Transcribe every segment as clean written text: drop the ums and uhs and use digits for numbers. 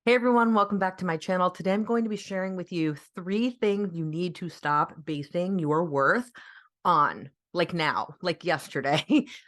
Hey everyone, welcome back to my channel. Today I'm going to be sharing with you 3 things you need to stop basing your worth on, like now, like yesterday.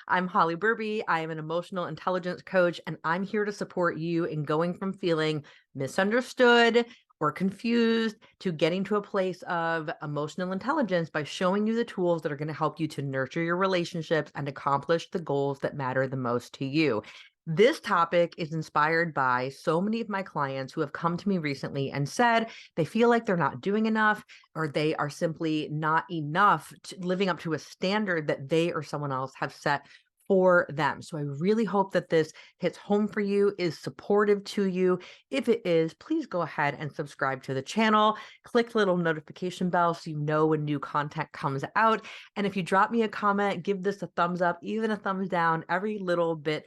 I'm Holly Burby. I am an emotional intelligence coach, and I'm here to support you in going from feeling misunderstood or confused to getting to a place of emotional intelligence by showing you the tools that are going to help you to nurture your relationships and accomplish the goals that matter the most to you. This topic is inspired by so many of my clients who have come to me recently and said they feel like they're not doing enough, or they are simply not enough living up to a standard that they or someone else have set for them. So I really hope that this hits home for you, is supportive to you. If it is, please go ahead and subscribe to the channel. Click the little notification bell so you know when new content comes out. And if you drop me a comment, give this a thumbs up, even a thumbs down. Every little bit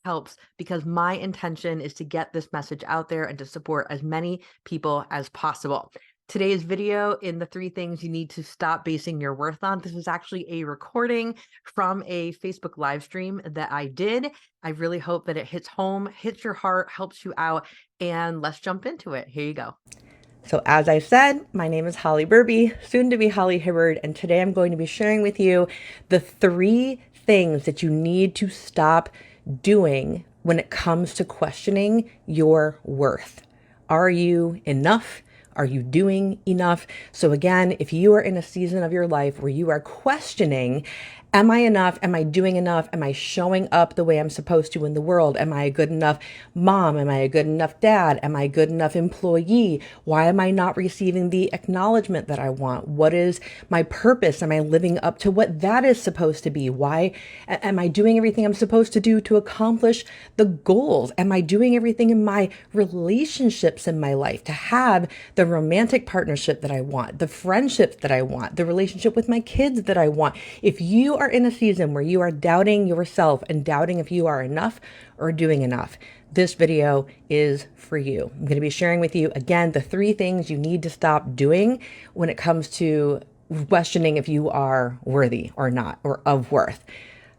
helps, because my intention is to get this message out there and to support as many people as possible. Today's video in the 3 things you need to stop basing your worth on. This is actually a recording from a Facebook live stream that I did. I really hope that it hits home, hits your heart, helps you out, and let's jump into it. Here you go. So as I said, my name is Holly Burby, soon to be Holly Hibbard, and today I'm going to be sharing with you the 3 things that you need to stop doing when it comes to questioning your worth. Are you enough? Are you doing enough? So again, if you are in a season of your life where you are questioning, am I enough? Am I doing enough? Am I showing up the way I'm supposed to in the world? Am I a good enough mom? Am I a good enough dad? Am I a good enough employee? Why am I not receiving the acknowledgement that I want? What is my purpose? Am I living up to what that is supposed to be? Why am I doing everything I'm supposed to do to accomplish the goals? Am I doing everything in my relationships in my life to have the romantic partnership that I want, the friendships that I want, the relationship with my kids that I want? If you are in a season where you are doubting yourself and doubting if you are enough or doing enough, this video is for you. I'm going to be sharing with you, again, the 3 things you need to stop doing when it comes to questioning if you are worthy or not, or of worth.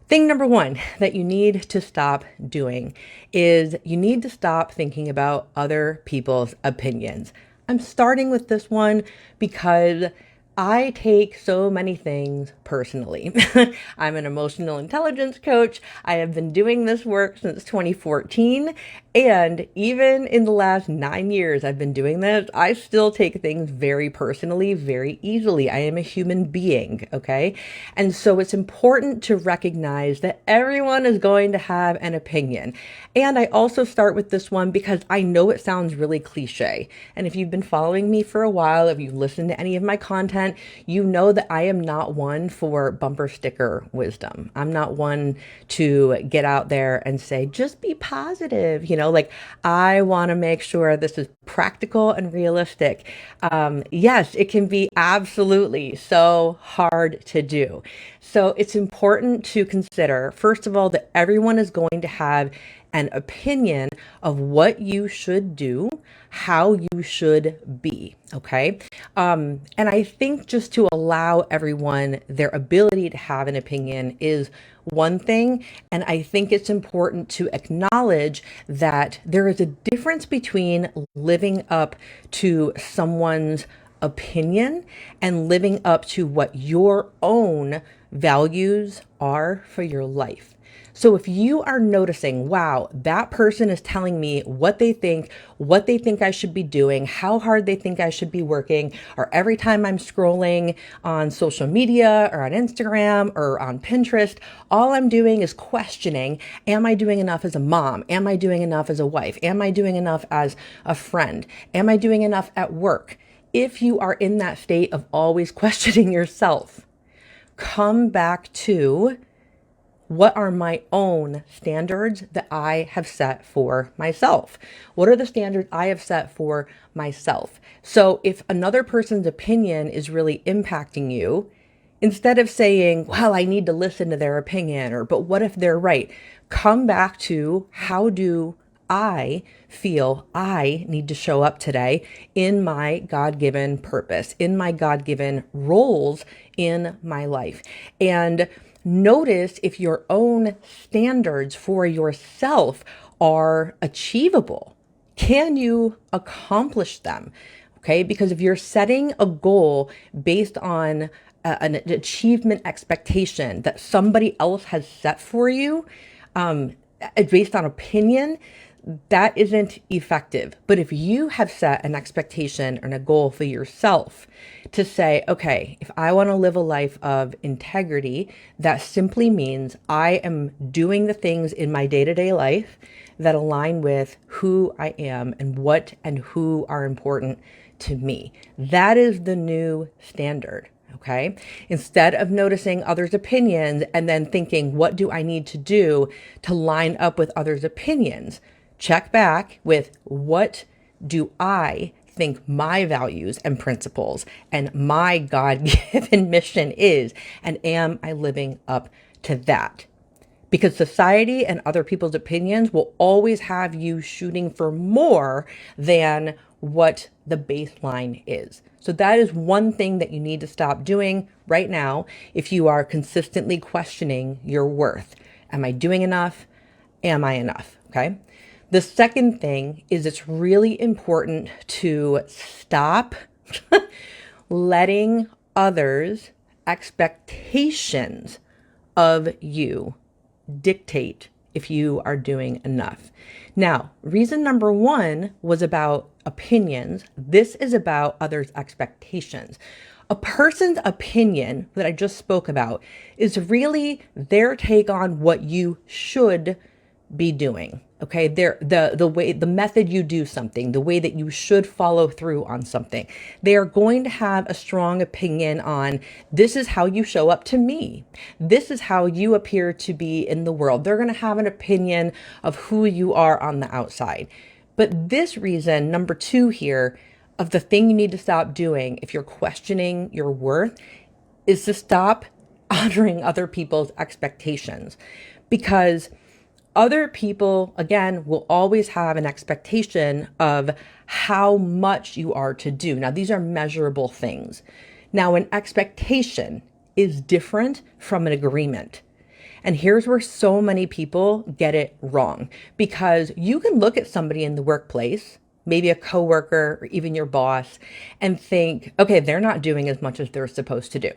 Thing number 1 that you need to stop doing is you need to stop thinking about other people's opinions. I'm starting with this one because I take so many things personally. I'm an emotional intelligence coach. I have been doing this work since 2014. And even in the last 9 years I've been doing this, I still take things very personally, very easily. I am a human being, okay? And so it's important to recognize that everyone is going to have an opinion. And I also start with this one because I know it sounds really cliche. And if you've been following me for a while, if you've listened to any of my content, you know that I am not one for bumper sticker wisdom. I'm not one to get out there and say, just be positive. Like, I want to make sure this is practical and realistic. Yes, it can be absolutely so hard to do. So it's important to consider, first of all, that everyone is going to have an opinion of what you should do, how you should be, okay? And I think just to allow everyone their ability to have an opinion is one thing. And I think it's important to acknowledge that there is a difference between living up to someone's opinion and living up to what your own values are for your life. So if you are noticing, wow, that person is telling me what they think I should be doing, how hard they think I should be working, or every time I'm scrolling on social media or on Instagram or on Pinterest, all I'm doing is questioning, am I doing enough as a mom? Am I doing enough as a wife? Am I doing enough as a friend? Am I doing enough at work? If you are in that state of always questioning yourself, come back to, what are my own standards that I have set for myself? What are the standards I have set for myself? So if another person's opinion is really impacting you, instead of saying, well, I need to listen to their opinion, or, but what if they're right? Come back to, how do I feel I need to show up today in my God-given purpose, in my God-given roles in my life? And notice if your own standards for yourself are achievable. Can you accomplish them? Okay, because if you're setting a goal based on an achievement expectation that somebody else has set for you, based on opinion, that isn't effective. But if you have set an expectation and a goal for yourself to say, okay, if I want to live a life of integrity, that simply means I am doing the things in my day-to-day life that align with who I am and what and who are important to me. That is the new standard. Okay. Instead of noticing others' opinions and then thinking, what do I need to do to line up with others' opinions? Check back with, what do I think my values and principles and my God-given mission is? And am I living up to that? Because society and other people's opinions will always have you shooting for more than what the baseline is. So that is one thing that you need to stop doing right now if you are consistently questioning your worth. Am I doing enough? Am I enough? Okay. The second thing is it's really important to stop letting others' expectations of you dictate if you are doing enough. Now, reason number one was about opinions. This is about others' expectations. A person's opinion that I just spoke about is really their take on what you should be doing. Okay, the way, the method you do something, the way that you should follow through on something. They are going to have a strong opinion on, this is how you show up to me. This is how you appear to be in the world. They're going to have an opinion of who you are on the outside. But this reason, number two here, of the thing you need to stop doing if you're questioning your worth, is to stop honoring other people's expectations. Because other people, again, will always have an expectation of how much you are to do. Now, these are measurable things. Now, an expectation is different from an agreement. And here's where so many people get it wrong, because you can look at somebody in the workplace, maybe a coworker or even your boss, and think, okay, they're not doing as much as they're supposed to do.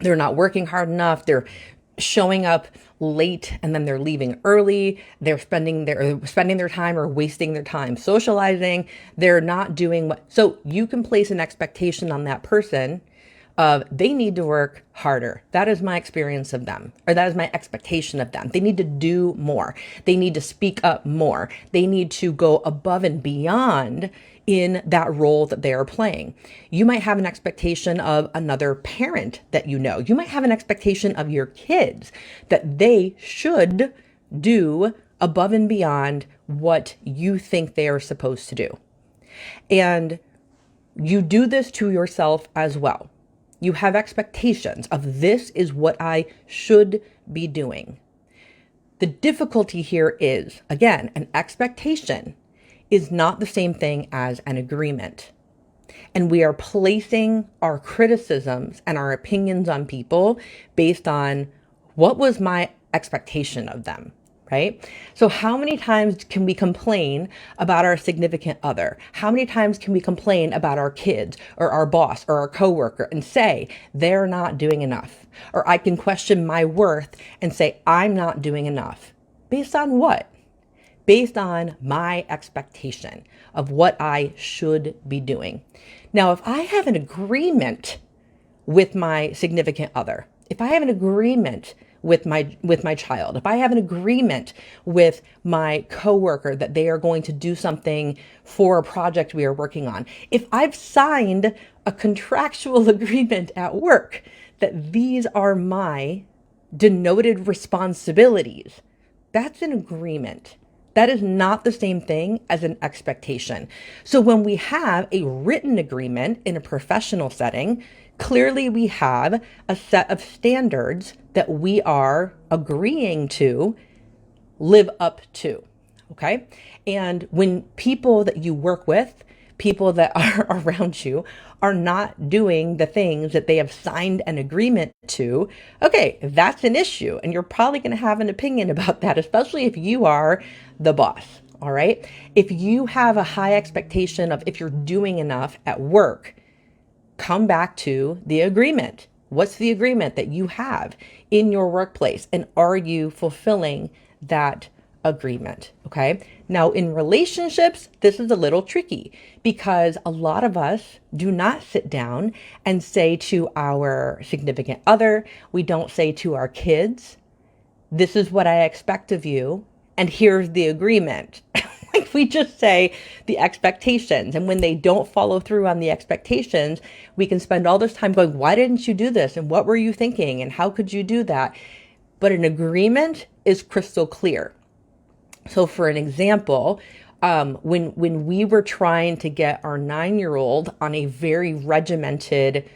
They're not working hard enough. They're showing up late and then they're leaving early. They're spending their time or wasting their time socializing. They're not doing what, so you can place an expectation on that person of they need to work harder. That is my experience of them, or that is my expectation of them. They need to do more. They need to speak up more. They need to go above and beyond in that role that they are playing. You might have an expectation of another parent that you know. You might have an expectation of your kids that they should do above and beyond what you think they are supposed to do. And you do this to yourself as well. You have expectations of, this is what I should be doing. The difficulty here is, again, an expectation is not the same thing as an agreement. And we are placing our criticisms and our opinions on people based on, what was my expectation of them, right? So how many times can we complain about our significant other? How many times can we complain about our kids or our boss or our coworker and say they're not doing enough? Or I can question my worth and say I'm not doing enough. Based on what? Based on my expectation of what I should be doing. Now, if I have an agreement with my significant other, if I have an agreement with my child, if I have an agreement with my coworker that they are going to do something for a project we are working on, if I've signed a contractual agreement at work that these are my denoted responsibilities, that's an agreement. That is not the same thing as an expectation. So when we have a written agreement in a professional setting, clearly we have a set of standards that we are agreeing to live up to. Okay. And when people that you work with, people that are around you, are not doing the things that they have signed an agreement to, okay, that's an issue. And you're probably going to have an opinion about that, especially if you are the boss. all right? If you have a high expectation of if you're doing enough at work, come back to the agreement. What's the agreement that you have in your workplace? And are you fulfilling that agreement? Okay. Now, in relationships, this is a little tricky because a lot of us do not sit down and say to our significant other, we don't say to our kids, this is what I expect of you, and here's the agreement. Like we just say the expectations. And when they don't follow through on the expectations, we can spend all this time going, why didn't you do this? And what were you thinking? And how could you do that? But an agreement is crystal clear. So for an example, when we were trying to get our 9-year-old on a very regimented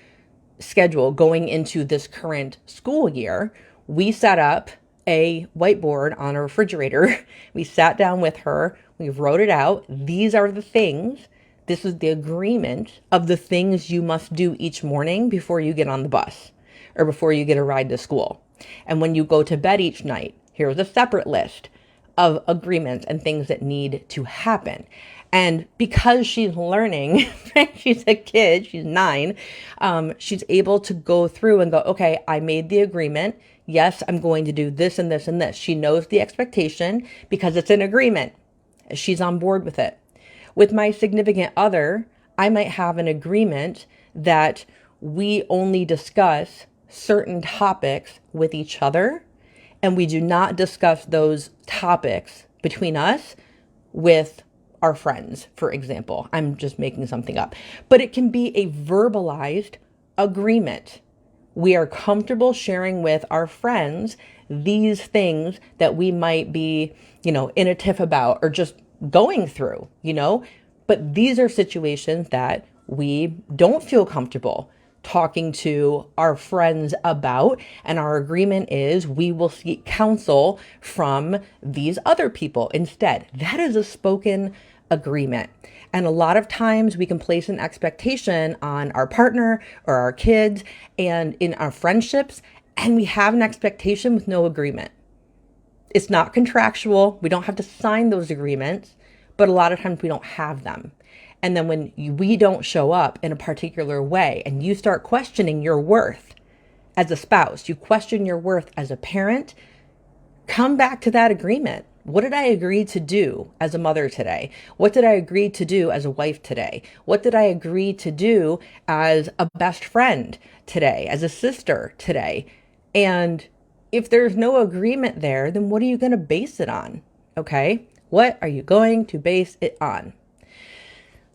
schedule going into this current school year, we set up a whiteboard on a refrigerator. We sat down with her. We wrote it out. These are the things. This is the agreement of the things you must do each morning before you get on the bus or before you get a ride to school. And when you go to bed each night, here's a separate list of agreements and things that need to happen. And because she's learning, she's a kid, she's 9, she's able to go through and go, okay, I made the agreement. Yes, I'm going to do this and this and this. She knows the expectation because it's an agreement. She's on board with it. With my significant other, I might have an agreement that we only discuss certain topics with each other, and we do not discuss those topics between us with our friends, for example. I'm just making something up. But it can be a verbalized agreement. We are comfortable sharing with our friends these things that we might be, in a tiff about or just going through, but these are situations that we don't feel comfortable talking to our friends about. And our agreement is we will seek counsel from these other people instead. That is a spoken agreement. And a lot of times we can place an expectation on our partner or our kids and in our friendships, and we have an expectation with no agreement. It's not contractual. We don't have to sign those agreements, but a lot of times we don't have them. And then when we don't show up in a particular way and you start questioning your worth as a spouse, you question your worth as a parent, come back to that agreement. What did I agree to do as a mother today? What did I agree to do as a wife today? What did I agree to do as a best friend today, as a sister today? And if there's no agreement there, then what are you going to base it on? Okay? What are you going to base it on?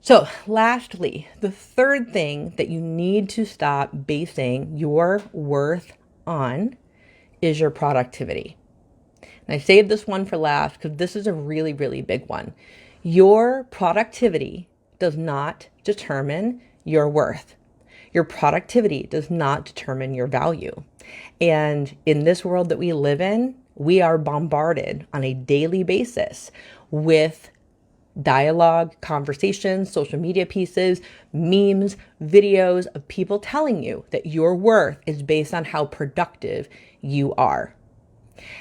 So lastly, the third thing that you need to stop basing your worth on is your productivity. And I saved this one for last because this is a really, really big one. Your productivity does not determine your worth. Your productivity does not determine your value. And in this world that we live in, we are bombarded on a daily basis with dialogue, conversations, social media pieces, memes, videos of people telling you that your worth is based on how productive you are.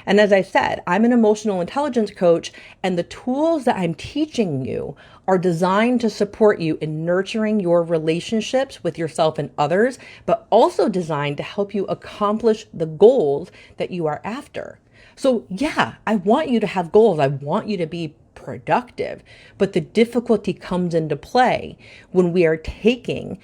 And as I said, I'm an emotional intelligence coach, and the tools that I'm teaching you are designed to support you in nurturing your relationships with yourself and others, but also designed to help you accomplish the goals that you are after. So yeah, I want you to have goals. I want you to be productive, but the difficulty comes into play when we are taking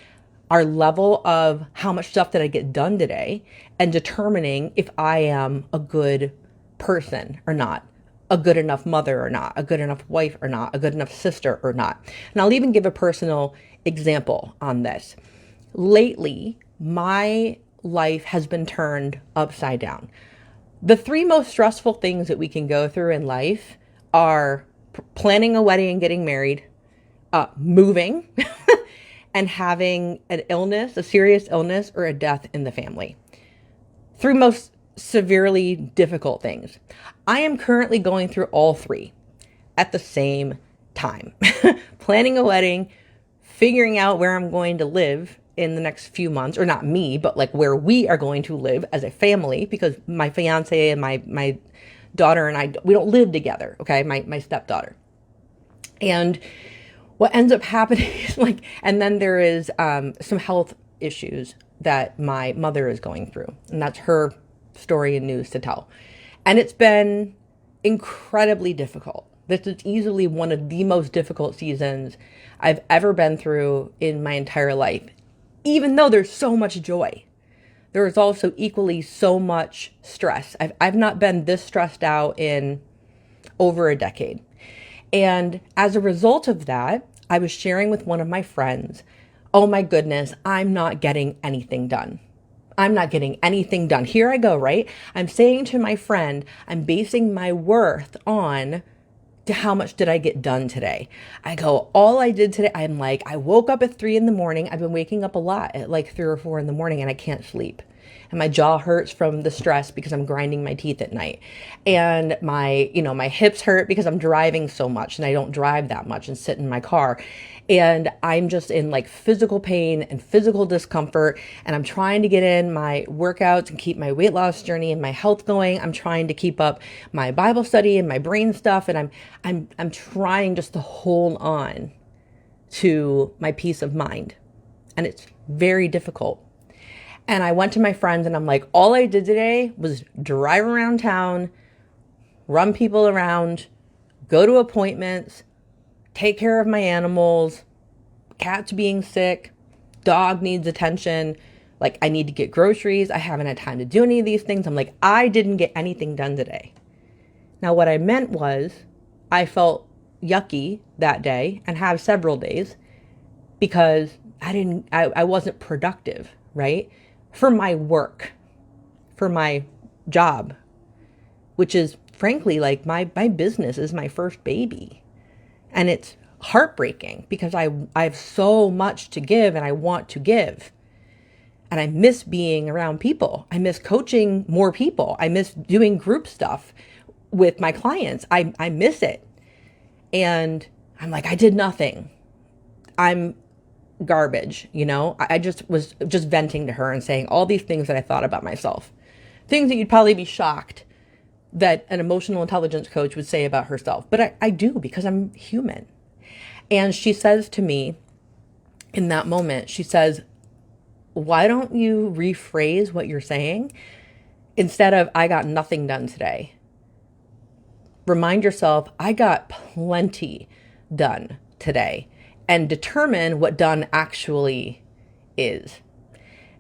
our level of how much stuff did I get done today and determining if I am a good person or not, a good enough mother or not, a good enough wife or not, a good enough sister or not. And I'll even give a personal example on this. Lately, my life has been turned upside down. The 3 most stressful things that we can go through in life are planning a wedding and getting married, moving, and having an illness, a serious illness, or a death in the family. 3 most severely difficult things. I am currently going through all 3 at the same time. Planning a wedding, figuring out where I'm going to live in the next few months, or not me, but like where we are going to live as a family, because my fiance and my daughter and I, we don't live together, okay? My stepdaughter. And what ends up happening is like, and then there is some health issues that my mother is going through. And that's her story and news to tell. And it's been incredibly difficult. This is easily one of the most difficult seasons I've ever been through in my entire life. Even though there's so much joy, there is also equally so much stress. I've not been this stressed out in over a decade. And as a result of that, I was sharing with one of my friends, oh my goodness, I'm not getting anything done. I'm not getting anything done. Here I go, right? I'm saying to my friend, I'm basing my worth on to how much did I get done today? I go, all I did today, I'm like, I woke up at 3 in the morning. I've been waking up a lot at like 3 or 4 in the morning and I can't sleep. And my jaw hurts from the stress because I'm grinding my teeth at night. And my hips hurt because I'm driving so much and I don't drive that much and sit in my car. And I'm just in like physical pain and physical discomfort. And I'm trying to get in my workouts and keep my weight loss journey and my health going. I'm trying to keep up my Bible study and my brain stuff. And I'm trying just to hold on to my peace of mind. And it's very difficult. And I went to my friends and I'm like, all I did today was drive around town, run people around, go to appointments, take care of my animals, cats being sick, dog needs attention. Like I need to get groceries. I haven't had time to do any of these things. I'm like, I didn't get anything done today. Now what I meant was I felt yucky that day and have several days because I wasn't productive, right? For my work, for my job, which is frankly like my business is my first baby. And it's heartbreaking because I have so much to give and I want to give. And I miss being around people. I miss coaching more people. I miss doing group stuff with my clients. I miss it. And I'm like, I did nothing. I'm garbage, I just was just venting to her and saying all these things that I thought about myself. Things that you'd probably be shocked that an emotional intelligence coach would say about herself. But I do because I'm human. And she says to me in that moment, she says, why don't you rephrase what you're saying instead of I got nothing done today? Remind yourself, I got plenty done today. And determine what done actually is.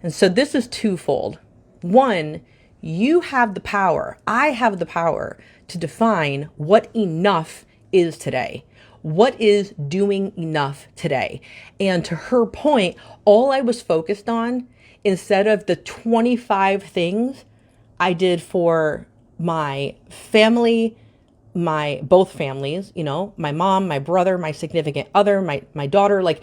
And so this is twofold. One, you have the power, I have the power to define what enough is today. What is doing enough today? And to her point, all I was focused on, instead of the 25 things I did for my family, both families, my mom, my brother, my significant other, my daughter, like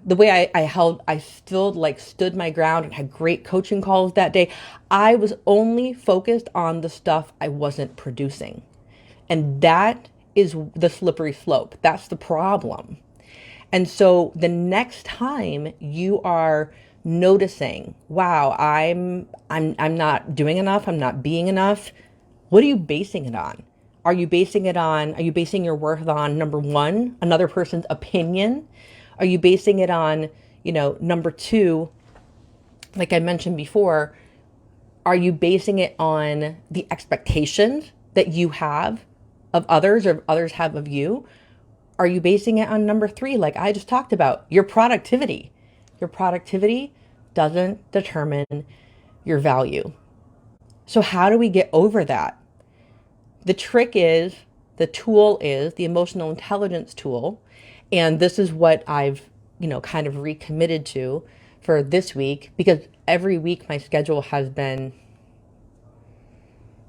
the way I still like stood my ground and had great coaching calls that day. I was only focused on the stuff I wasn't producing. And that is the slippery slope. That's the problem. And so the next time you are noticing, wow, I'm not doing enough, I'm not being enough. What are you basing it on? Are you basing your worth on, number one, another person's opinion? Are you basing it on, number two, like I mentioned before, are you basing it on the expectations that you have of others or others have of you? Are you basing it on number three, like I just talked about, your productivity? Your productivity doesn't determine your value. So how do we get over that? The trick is, the emotional intelligence tool. And this is what I've, kind of recommitted to for this week, because every week my schedule has been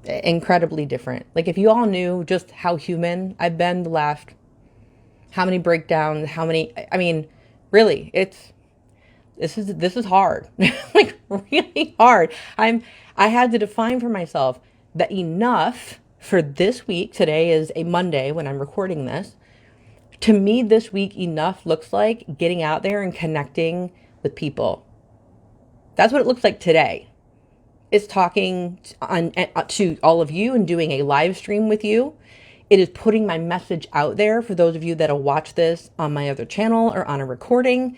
incredibly different. Like if you all knew just how human I've been the last, how many breakdowns, really, this is hard, like really hard. I had to define for myself that enough for this week. Today is a Monday when I'm recording this. To me, this week, enough looks like getting out there and connecting with people. That's what it looks like today. It's talking to all of you and doing a live stream with you. It is putting my message out there for those of you that'll watch this on my other channel or on a recording.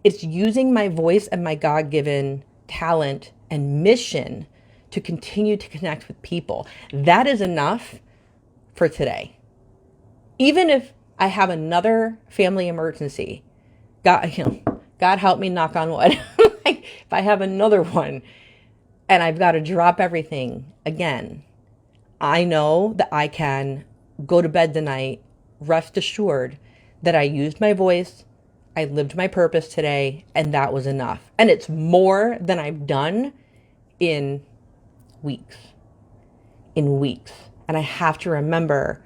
It's using my voice and my God-given talent and mission to continue to connect with people. That is enough for today. Even if I have another family emergency, God help me, knock on wood. Like, if I have another one and I've got to drop everything again, I know that I can go to bed tonight, rest assured that I used my voice, I lived my purpose today, and that was enough. And it's more than I've done in weeks. And I have to remember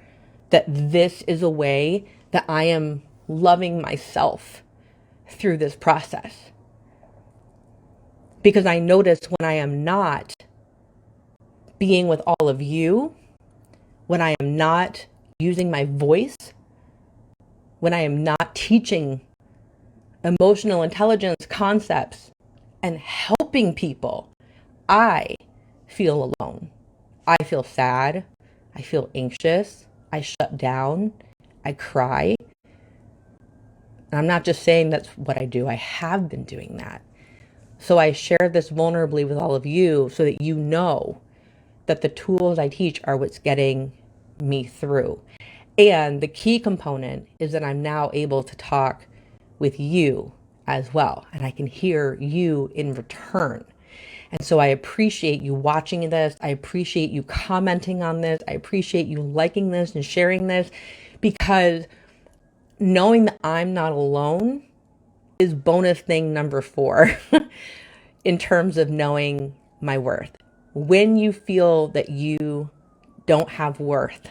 that this is a way that I am loving myself through this process. Because I notice when I am not being with all of you, when I am not using my voice, when I am not teaching emotional intelligence concepts and helping people, I feel alone. I feel sad. I feel anxious. I shut down. I cry. And I'm not just saying that's what I do. I have been doing that. So I share this vulnerably with all of you so that you know that the tools I teach are what's getting me through. And the key component is that I'm now able to talk with you as well. And I can hear you in return. And so I appreciate you watching this. I appreciate you commenting on this. I appreciate you liking this and sharing this, because knowing that I'm not alone is bonus thing number 4 in terms of knowing my worth. When you feel that you don't have worth,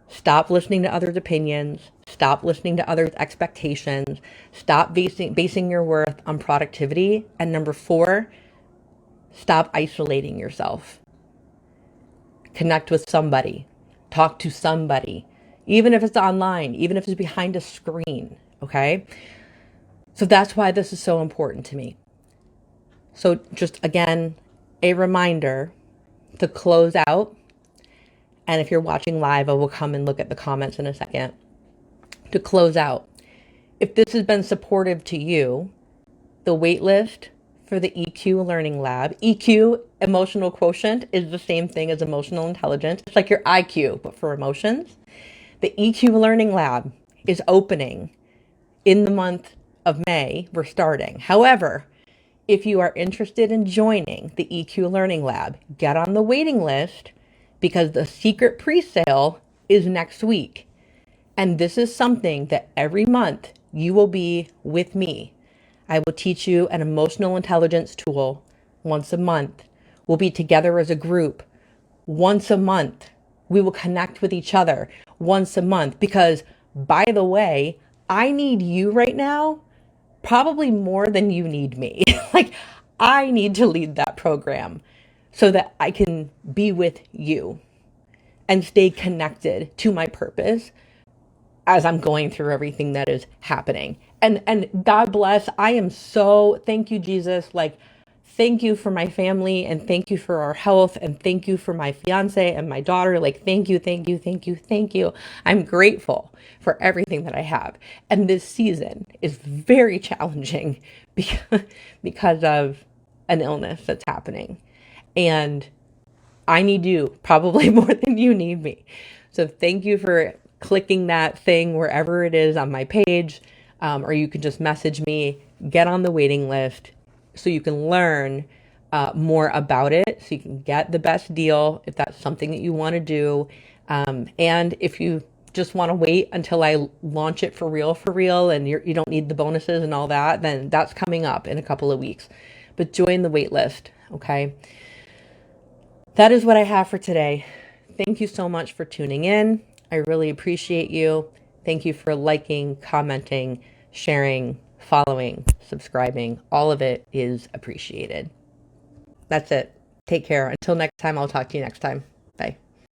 stop listening to others' opinions. Stop listening to others' expectations. Stop basing your worth on productivity. And number 4, stop isolating yourself. Connect with somebody. Talk to somebody. Even if it's online, even if it's behind a screen, okay? So that's why this is so important to me. So just again, a reminder to close out. And if you're watching live, I will come and look at the comments in a second. To close out, if this has been supportive to you, the wait list for the EQ Learning Lab, EQ, emotional quotient, is the same thing as emotional intelligence. It's like your IQ, but for emotions. The EQ Learning Lab is opening in the month of May. We're starting. However, if you are interested in joining the EQ Learning Lab, get on the waiting list, because the secret pre-sale is next week. And this is something that every month you will be with me. I will teach you an emotional intelligence tool once a month. We'll be together as a group once a month. We will connect with each other once a month, because, by the way, I need you right now probably more than you need me. Like, I need to lead that program so that I can be with you and stay connected to my purpose as I'm going through everything that is happening. And God bless. I am so, thank you, Jesus. Like, thank you for my family, and thank you for our health, and thank you for my fiance and my daughter. Like, thank you, thank you, thank you, thank you. I'm grateful for everything that I have. And this season is very challenging because of an illness that's happening. And I need you probably more than you need me. So thank you for clicking that thing wherever it is on my page, or you can just message me, get on the waiting list so you can learn more about it, so you can get the best deal if that's something that you want to do. And if you just want to wait until I launch it for real, and you don't need the bonuses and all that, then that's coming up in a couple of weeks. But join the wait list, okay? That is what I have for today. Thank you so much for tuning in. I really appreciate you. Thank you for liking, commenting, sharing, following, subscribing. All of it is appreciated. That's it. Take care. Until next time, I'll talk to you next time.